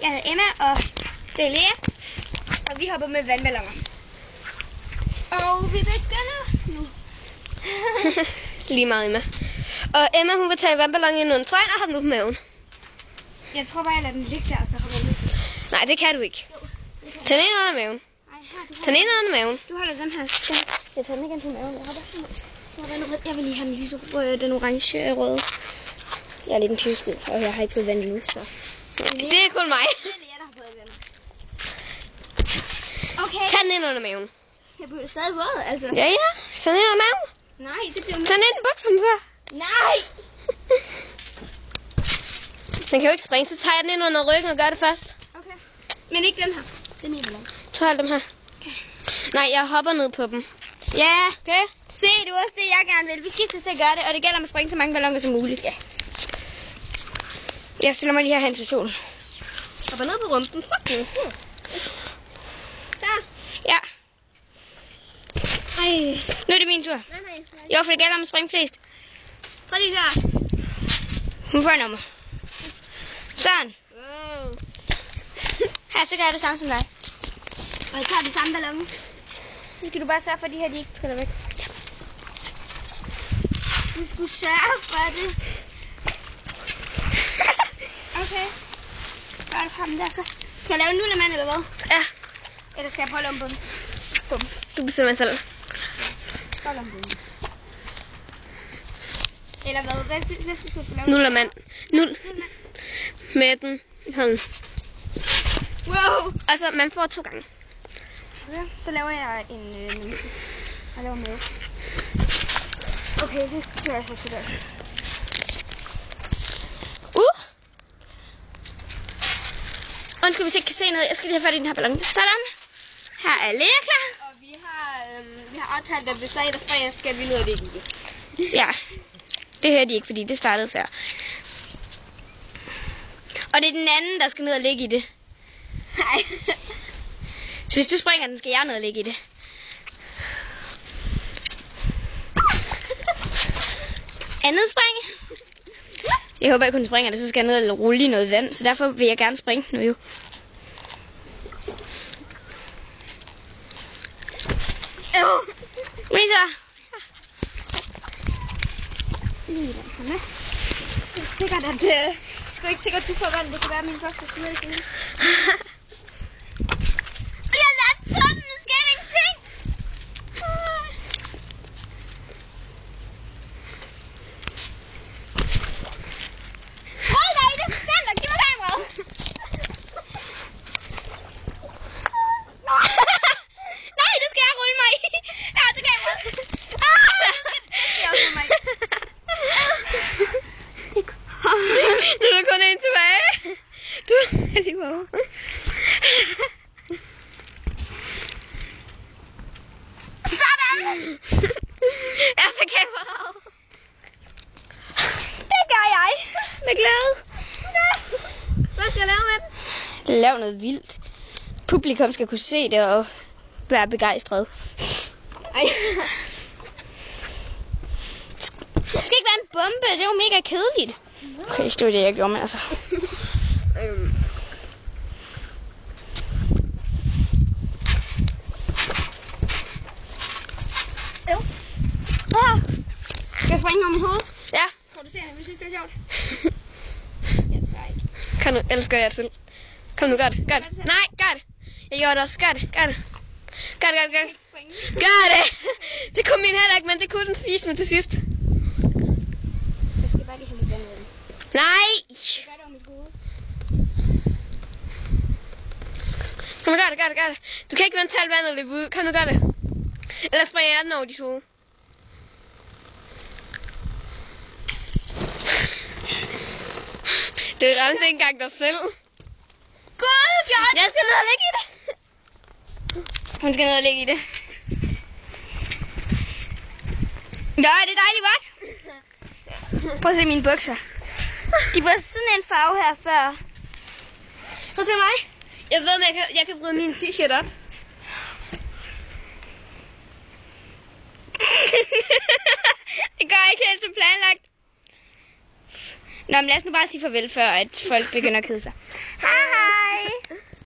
Jeg hedder Emma, og det er Lea. Og vi hopper med vandballoner. Og vi begynder nu. Lige meget, Emma. Og Emma, hun vil tage vandballonen ind under trøjen og have den ud på maven. Jeg tror bare, jeg lader den ligge der, og så hopper den ud. Nej, det kan du ikke. Tag den ind under maven. Tag den ind under maven. Du holder den her, så skal jeg tager den ikke ind til maven. Jeg vil lige have den lyse, den orange røde. Jeg er lidt en pivskud, og jeg har ikke fået vand endnu, så... Det er kun mig. Det er Lea, der har fået vand. Okay. Tag den ind under maven. Jeg bliver stadig våd, altså. Ja. Tag den ind under maven. Nej, det bliver... Tag den ind i bukserne, så. Nej! Den kan jo ikke springe, så tager jeg den ind under ryggen og gør det først. Okay. Men ikke den her. Det er min ballon. Så hold dem her. Okay. Nej, jeg hopper ned på dem. Ja, okay. Se, det er også det, jeg gerne vil. Vi skiftes til at gøre det, og det gælder om at springe så mange balloner som muligt. Ja. Jeg stiller mig lige herhen til solen. Hopper ned på rumpen. Der. Ja. Ej. Nu er det min tur. Nej. Jo, for det gælder om at springe flest. Prøv lige der. Hun får nummer. Sådan. Wow. Her, så gør jeg det samme som dig. Og jeg tager den samme ballon. Så skal du bare sørge for, at de her de ikke triller væk. Ja. Du skulle sørge for det. Okay. Så er du frem der, så. Skal jeg lave en nullemand, eller hvad? Ja. Eller skal jeg prøve at lade bum? Du bestemmer selv. Skål om bum. Eller hvad synes du, jeg skal lave? Nullermand. Nul. Med den i hånden. Wow. Altså, man får 2 gange. Okay, så laver jeg en jeg laver med. Okay, det gør jeg så til der. Undskyld, hvis jeg ikke kan se noget. Jeg skal lige have fat i den her ballon. Sådan. Her er Lea klar. Og vi har aftalt, at hvis der er en, der springer, skal vi ned og ligge i det. Ja. Det hører de ikke, fordi det startede før. Og det er den anden, der skal ned og ligge i det. Nej. Så hvis du springer den, skal jeg ned og ligge i det. Andet spring. Jeg håber, jeg kun springer det, så skal jeg ned og rulle i noget vand. Så derfor vil jeg gerne springe nu jo. Risa. Det er sikkert, at det er sgu ikke sikkert, at du får vand. Det kan være, at min bukser smider det. Jeg lader sådan, der sker ingenting. Hold dig i det. Sender, giv mig kameraet. Nej, det skal jeg rulle mig i. Ja, til kameraet. Det er også mig. Nu er der kun en tilbage. Du er lige vågen. Sådan! Jeg tager kameraet. Det gør jeg. Med glæde. Hvad skal jeg lave med den? Lav noget vildt. Publikum skal kunne se det og være begejstret. Ej. Det skal ikke være en bombe. Det er jo mega kedeligt. Okay, det var det, jeg gjorde, men altså. Skal jeg springe om mit hoved? Ja. Tror du ser det? Jeg synes, det er sjovt. Jeg tror ikke. Kan du, ellers gør jeg til. Kom nu, gør det. Gør det. Nej, gør det. Jeg gjorde det også. Gør det. Gør det. Gør det, gør det, gør det. Gør det. Det kunne min heller ikke, men det kunne den fise med til sidst. Jeg skal bare lige have lidt vand ud. Nej. Jeg gør det om mit hoved. Kom nu, gør det, gør det, gør det. Du kan ikke vente til alt vandet løbe ud. Kom nu, gør det. Ellers springer jeg den over dit hoved. Det ramte ikke engang dig selv. Gud, Bjørn! Jeg skal ned og ligge i det. Hun skal ned og ligge i det. Ja, det er dejligt vådt. Prøv at se mine bukser. De var sådan en farve her før. Prøv at se mig. Jeg ved, om jeg kan bryde min t-shirt op. Det går ikke helt som planlagt. Nå, men lad os nu bare sige farvel, før at folk begynder at kede sig. Hej!